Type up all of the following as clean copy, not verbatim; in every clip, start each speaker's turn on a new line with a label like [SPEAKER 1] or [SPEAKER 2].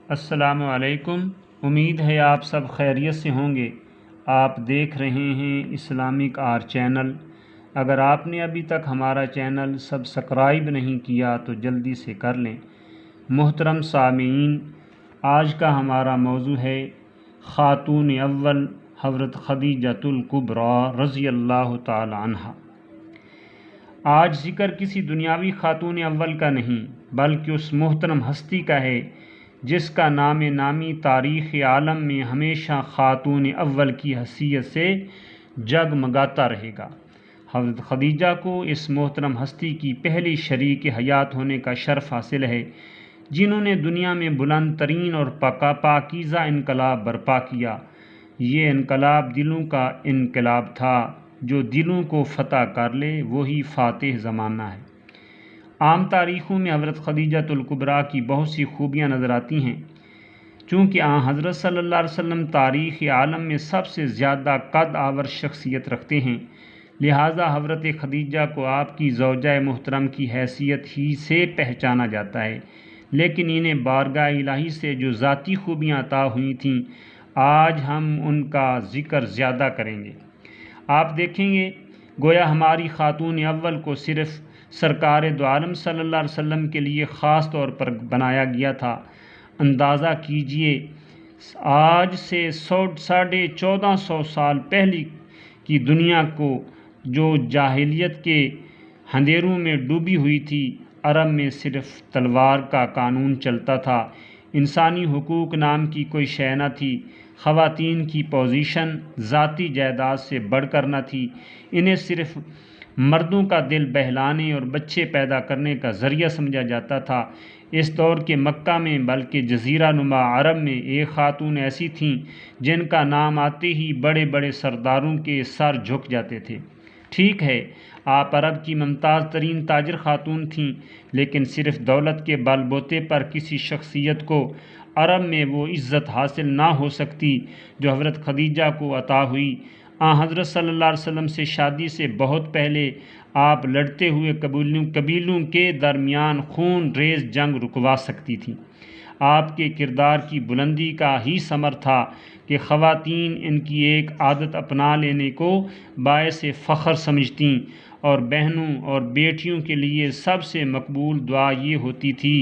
[SPEAKER 1] السلام علیکم۔ امید ہے آپ سب خیریت سے ہوں گے۔ آپ دیکھ رہے ہیں اسلامک آر چینل۔ اگر آپ نے ابھی تک ہمارا چینل سبسکرائب نہیں کیا تو جلدی سے کر لیں۔ محترم سامعین، آج کا ہمارا موضوع ہے خاتون اول حضرت خدیجۃ الکبریٰ رضی اللہ تعالی عنہا۔ آج ذکر کسی دنیاوی خاتون اول کا نہیں بلکہ اس محترم ہستی کا ہے جس کا نام نامی تاریخ عالم میں ہمیشہ خاتون اول کی حیثیت سے جگمگاتا رہے گا۔ حضرت خدیجہ کو اس محترم ہستی کی پہلی شریک حیات ہونے کا شرف حاصل ہے، جنہوں نے دنیا میں بلند ترین اور پاکیزہ انقلاب برپا کیا۔ یہ انقلاب دلوں کا انقلاب تھا، جو دلوں کو فتح کر لے وہی فاتح زمانہ ہے۔ عام تاریخوں میں حضرت خدیجۃ الکبریٰ کی بہت سی خوبیاں نظر آتی ہیں۔ چونکہ حضرت صلی اللہ علیہ وسلم تاریخ عالم میں سب سے زیادہ قد آور شخصیت رکھتے ہیں، لہٰذا حضرت خدیجہ کو آپ کی زوجہ محترم کی حیثیت ہی سے پہچانا جاتا ہے، لیکن انہیں بارگاہ الہی سے جو ذاتی خوبیاں عطا ہوئی تھیں، آج ہم ان کا ذکر زیادہ کریں گے۔ آپ دیکھیں گے گویا ہماری خاتون اول کو صرف سرکار دو عالم صلی اللہ علیہ وسلم کے لیے خاص طور پر بنایا گیا تھا۔ اندازہ کیجئے، آج سے 1450 سال پہلے کی دنیا کو جو جاہلیت کے اندھیروں میں ڈوبی ہوئی تھی، عرب میں صرف تلوار کا قانون چلتا تھا، انسانی حقوق نام کی کوئی شے نہ تھی، خواتین کی پوزیشن ذاتی جائیداد سے بڑھ کر نہ تھی، انہیں صرف مردوں کا دل بہلانے اور بچے پیدا کرنے کا ذریعہ سمجھا جاتا تھا۔ اس دور کے مکہ میں بلکہ جزیرہ نما عرب میں ایک خاتون ایسی تھیں جن کا نام آتے ہی بڑے بڑے سرداروں کے سر جھک جاتے تھے۔ ٹھیک ہے، آپ عرب کی ممتاز ترین تاجر خاتون تھیں، لیکن صرف دولت کے بل بوتے پر کسی شخصیت کو عرب میں وہ عزت حاصل نہ ہو سکتی جو حضرت خدیجہ کو عطا ہوئی۔ حضرت صلی اللہ علیہ وسلم سے شادی سے بہت پہلے آپ لڑتے ہوئے قبیلوں کے درمیان خون ریز جنگ رکوا سکتی تھیں۔ آپ کے کردار کی بلندی کا ہی ثمر تھا کہ خواتین ان کی ایک عادت اپنا لینے کو باعث فخر سمجھتیں، اور بہنوں اور بیٹیوں کے لیے سب سے مقبول دعا یہ ہوتی تھی،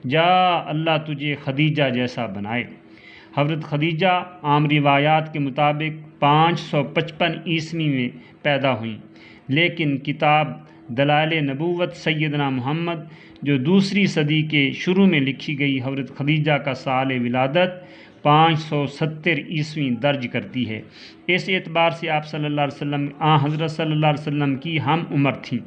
[SPEAKER 1] جا اللہ تجھے خدیجہ جیسا بنائے۔ حضرت خدیجہ عام روایات کے مطابق 555 عیسوی میں پیدا ہوئیں، لیکن کتاب دلائل نبوت سیدنا محمد جو دوسری صدی کے شروع میں لکھی گئی، حضرت خدیجہ کا سال ولادت 570 عیسوی درج کرتی ہے۔ اس اعتبار سے آپ صلی اللہ علیہ وسلم حضرت صلی اللہ علیہ وسلم کی ہم عمر تھیں۔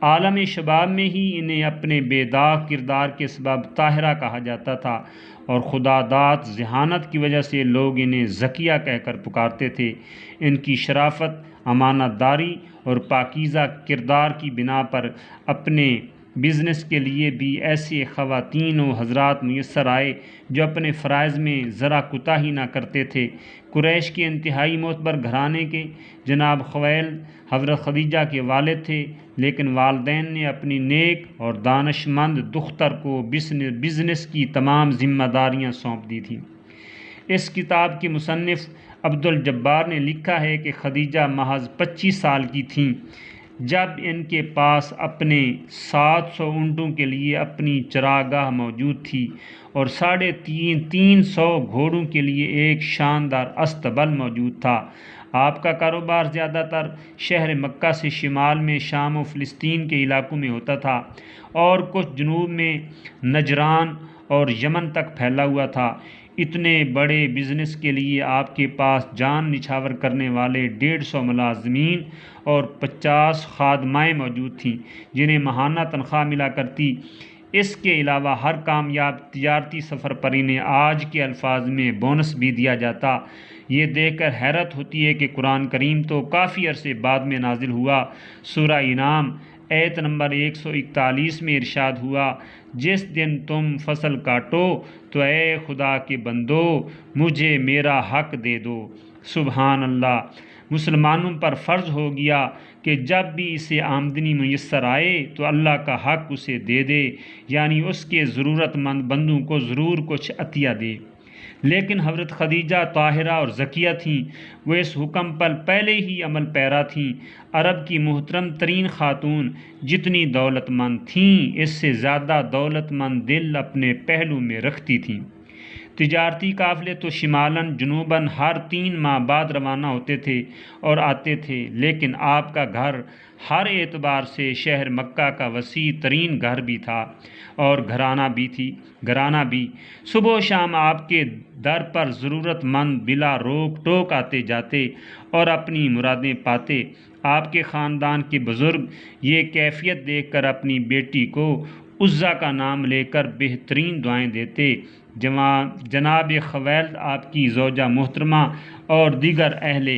[SPEAKER 1] عالم شباب میں ہی انہیں اپنے بے داغ کردار کے سبب طاہرہ کہا جاتا تھا، اور خدا داد ذہانت کی وجہ سے لوگ انہیں زکیہ کہہ کر پکارتے تھے۔ ان کی شرافت، امانت داری اور پاکیزہ کردار کی بنا پر اپنے بزنس کے لیے بھی ایسے خواتین و حضرات میسر آئے جو اپنے فرائض میں ذرا کوتاہی نہ کرتے تھے۔ قریش کے انتہائی معتبر گھرانے کے جناب خویلد حضرت خدیجہ کے والد تھے، لیکن والدین نے اپنی نیک اور دانش مند دختر کو بزنس کی تمام ذمہ داریاں سونپ دی تھیں۔ اس کتاب کے مصنف عبد الجبار نے لکھا ہے کہ خدیجہ محض 25 سال کی تھیں جب ان کے پاس اپنے 700 اونٹوں کے لیے اپنی چراگاہ موجود تھی، اور 350 گھوڑوں کے لیے ایک شاندار استبل موجود تھا۔ آپ کا کاروبار زیادہ تر شہر مکہ سے شمال میں شام و فلسطین کے علاقوں میں ہوتا تھا، اور کچھ جنوب میں نجران اور یمن تک پھیلا ہوا تھا۔ اتنے بڑے بزنس کے لیے آپ کے پاس جان نچھاور کرنے والے 150 ملازمین اور 50 خادمائیں موجود تھیں جنہیں ماہانہ تنخواہ ملا کرتی۔ اس کے علاوہ ہر کامیاب تجارتی سفر پر انہیں آج کے الفاظ میں بونس بھی دیا جاتا۔ یہ دیکھ کر حیرت ہوتی ہے کہ قرآن کریم تو کافی عرصے بعد میں نازل ہوا۔ سورہ انعام آیت نمبر 141 میں ارشاد ہوا، جس دن تم فصل کاٹو تو اے خدا کے بندو مجھے میرا حق دے دو۔ سبحان اللہ۔ مسلمانوں پر فرض ہو گیا کہ جب بھی اسے آمدنی میسر آئے تو اللہ کا حق اسے دے دے، یعنی اس کے ضرورت مند بندوں کو ضرور کچھ عطیہ دے۔ لیکن حضرت خدیجہ طاہرہ اور زکیہ تھیں، وہ اس حکم پر پہلے ہی عمل پیرا تھیں۔ عرب کی محترم ترین خاتون جتنی دولت مند تھیں، اس سے زیادہ دولت مند دل اپنے پہلو میں رکھتی تھیں۔ تجارتی قافلے تو شمالاً جنوباً ہر 3 ماہ بعد روانہ ہوتے تھے اور آتے تھے، لیکن آپ کا گھر ہر اعتبار سے شہر مکہ کا وسیع ترین گھر بھی تھا اور گھرانہ بھی۔ صبح و شام آپ کے در پر ضرورت مند بلا روک ٹوک آتے جاتے اور اپنی مرادیں پاتے۔ آپ کے خاندان کے بزرگ یہ کیفیت دیکھ کر اپنی بیٹی کو عزا کا نام لے کر بہترین دعائیں دیتے۔ جناب خویلد آپ کی زوجہ محترمہ اور دیگر اہل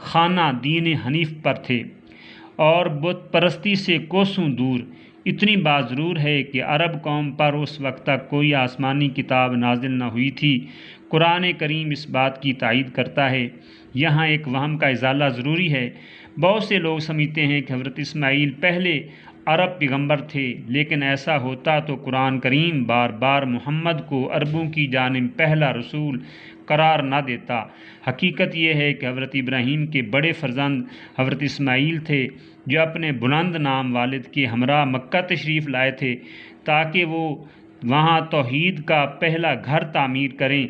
[SPEAKER 1] خانہ دین حنیف پر تھے اور بت پرستی سے کوسوں دور۔ اتنی بات ضرور ہے کہ عرب قوم پر اس وقت تک کوئی آسمانی کتاب نازل نہ ہوئی تھی۔ قرآن کریم اس بات کی تائید کرتا ہے۔ یہاں ایک وہم کا ازالہ ضروری ہے۔ بہت سے لوگ سمجھتے ہیں کہ حضرت اسماعیل پہلے عرب پیغمبر تھے، لیکن ایسا ہوتا تو قرآن کریم بار بار محمد کو عربوں کی جانب پہلا رسول قرار نہ دیتا۔ حقیقت یہ ہے کہ حضرت ابراہیم کے بڑے فرزند حضرت اسماعیل تھے، جو اپنے بلند نام والد کے ہمراہ مکہ تشریف لائے تھے تاکہ وہ وہاں توحید کا پہلا گھر تعمیر کریں۔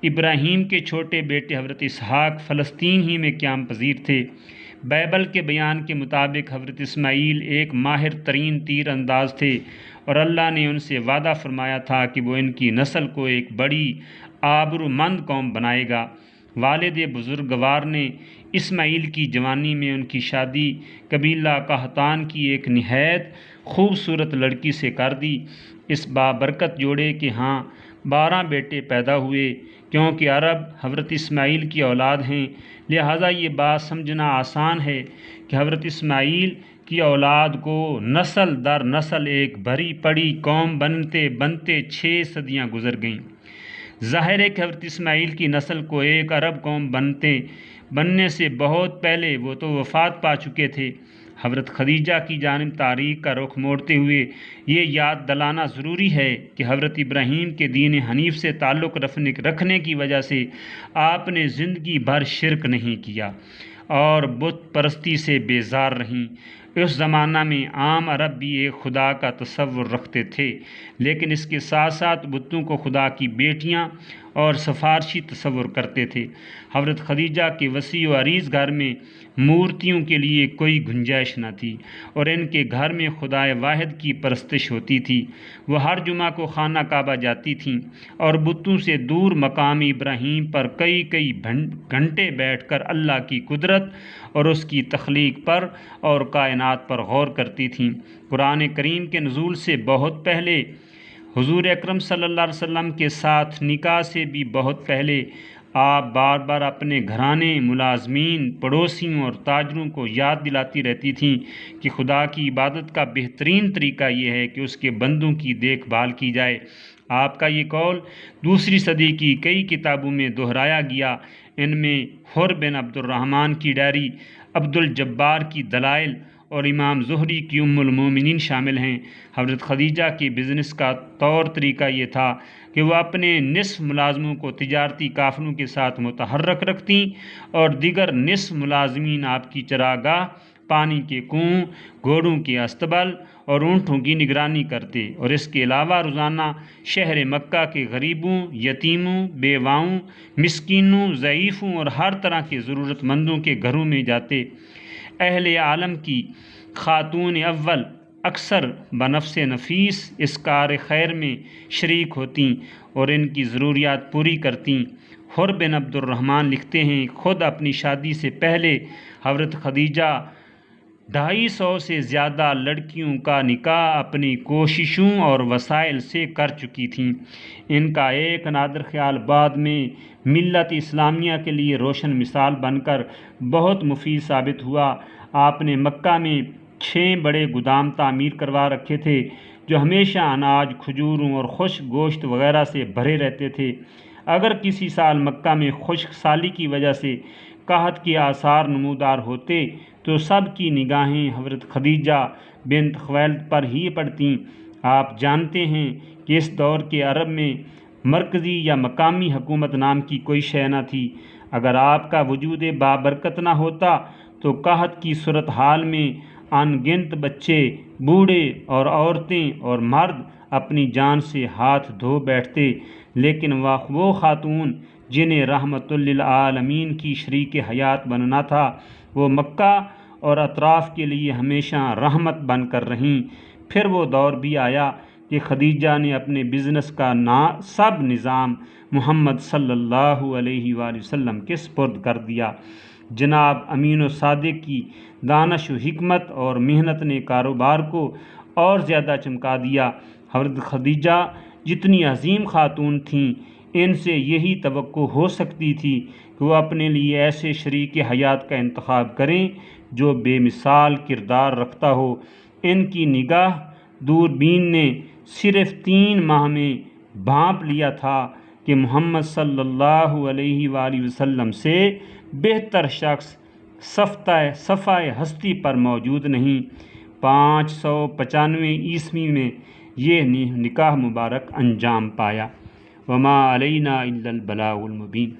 [SPEAKER 1] ابراہیم کے چھوٹے بیٹے حضرت اسحاق فلسطین ہی میں قیام پذیر تھے۔ بائبل کے بیان کے مطابق حضرت اسماعیل ایک ماہر ترین تیر انداز تھے اور اللہ نے ان سے وعدہ فرمایا تھا کہ وہ ان کی نسل کو ایک بڑی آبرومند قوم بنائے گا۔ والد بزرگوار نے اسماعیل کی جوانی میں ان کی شادی قبیلہ قحطان کی ایک نہایت خوبصورت لڑکی سے کر دی۔ اس بابرکت جوڑے کے ہاں 12 بیٹے پیدا ہوئے۔ کیونکہ عرب حضرت اسماعیل کی اولاد ہیں، لہٰذا یہ بات سمجھنا آسان ہے کہ حضرت اسماعیل کی اولاد کو نسل در نسل ایک بھری پڑی قوم بنتے بنتے 6 صدیاں گزر گئیں۔ ظاہر ہے کہ حضرت اسماعیل کی نسل کو ایک عرب قوم بننے سے بہت پہلے وہ تو وفات پا چکے تھے۔ حضرت خدیجہ کی جانب تاریخ کا رخ موڑتے ہوئے یہ یاد دلانا ضروری ہے کہ حضرت ابراہیم کے دین حنیف سے تعلق رکھنے کی وجہ سے آپ نے زندگی بھر شرک نہیں کیا اور بت پرستی سے بیزار رہیں۔ اس زمانہ میں عام عرب بھی ایک خدا کا تصور رکھتے تھے، لیکن اس کے ساتھ ساتھ بتوں کو خدا کی بیٹیاں اور سفارشی تصور کرتے تھے۔ حضرت خدیجہ کے وسیع و عریض گھر میں مورتیوں کے لیے کوئی گنجائش نہ تھی اور ان کے گھر میں خدائے واحد کی پرستش ہوتی تھی۔ وہ ہر جمعہ کو خانہ کعبہ جاتی تھیں اور بتوں سے دور مقام ابراہیم پر کئی گھنٹے بیٹھ کر اللہ کی قدرت اور اس کی تخلیق پر اور کائنات پر غور کرتی تھیں۔ قرآن کریم کے نزول سے بہت پہلے، حضور اکرم صلی اللہ علیہ وسلم کے ساتھ نکاح سے بھی بہت پہلے، آپ بار بار اپنے گھرانے، ملازمین، پڑوسیوں اور تاجروں کو یاد دلاتی رہتی تھیں کہ خدا کی عبادت کا بہترین طریقہ یہ ہے کہ اس کے بندوں کی دیکھ بھال کی جائے۔ آپ کا یہ قول دوسری صدی کی کئی کتابوں میں دہرایا گیا۔ ان میں حر بن عبد الرحمن کی ڈائری، عبد الجبار کی دلائل اور امام زہری کی ام المومنین شامل ہیں۔ حضرت خدیجہ کے بزنس کا طور طریقہ یہ تھا کہ وہ اپنے نصف ملازموں کو تجارتی قافلوں کے ساتھ متحرک رکھتیں اور دیگر نصف ملازمین آپ کی چراگاہ، پانی کے کنویں، گھوڑوں کے استبل اور اونٹوں کی نگرانی کرتے، اور اس کے علاوہ روزانہ شہر مکہ کے غریبوں، یتیموں، بیواؤں، مسکینوں، ضعیفوں اور ہر طرح کے ضرورت مندوں کے گھروں میں جاتے۔ اہل عالم کی خاتون اول اکثر بنفس نفیس اس کار خیر میں شریک ہوتیں اور ان کی ضروریات پوری کرتیں۔ حر بن عبد الرحمن لکھتے ہیں، خود اپنی شادی سے پہلے حضرت خدیجہ 250 سے زیادہ لڑکیوں کا نکاح اپنی کوششوں اور وسائل سے کر چکی تھیں۔ ان کا ایک نادر خیال بعد میں ملت اسلامیہ کے لیے روشن مثال بن کر بہت مفید ثابت ہوا۔ آپ نے مکہ میں 6 بڑے گودام تعمیر کروا رکھے تھے جو ہمیشہ اناج، کھجوروں اور خشک گوشت وغیرہ سے بھرے رہتے تھے۔ اگر کسی سال مکہ میں خشک سالی کی وجہ سے قحط کے آثار نمودار ہوتے تو سب کی نگاہیں حضرت خدیجہ بنت خویلد پر ہی پڑتیں۔ آپ جانتے ہیں کہ اس دور کے عرب میں مرکزی یا مقامی حکومت نام کی کوئی شے نہ تھی۔ اگر آپ کا وجود بابرکت نہ ہوتا تو قحط کی صورتحال میں ان گنت بچے، بوڑھے اور عورتیں اور مرد اپنی جان سے ہاتھ دھو بیٹھتے، لیکن وہ خاتون جنہیں رحمت للعالمین کی شریک حیات بننا تھا، وہ مکہ اور اطراف کے لیے ہمیشہ رحمت بن کر رہیں۔ پھر وہ دور بھی آیا کہ خدیجہ نے اپنے بزنس کا سب نظام محمد صلی اللہ علیہ وآلہ وسلم کے سپرد کر دیا۔ جناب امین و صادق کی دانش و حکمت اور محنت نے کاروبار کو اور زیادہ چمکا دیا۔ حضرت خدیجہ جتنی عظیم خاتون تھیں، ان سے یہی توقع ہو سکتی تھی کہ وہ اپنے لیے ایسے شریک حیات کا انتخاب کریں جو بے مثال کردار رکھتا ہو۔ ان کی نگاہ دوربین نے صرف 3 ماہ میں بھانپ لیا تھا کہ محمد صلی اللہ علیہ وآلہ وسلم سے بہتر شخص صفحہ ہستی پر موجود نہیں۔ 595 عیسوی میں یہ نکاح مبارک انجام پایا۔ وما علینا الا البلاغ المبین۔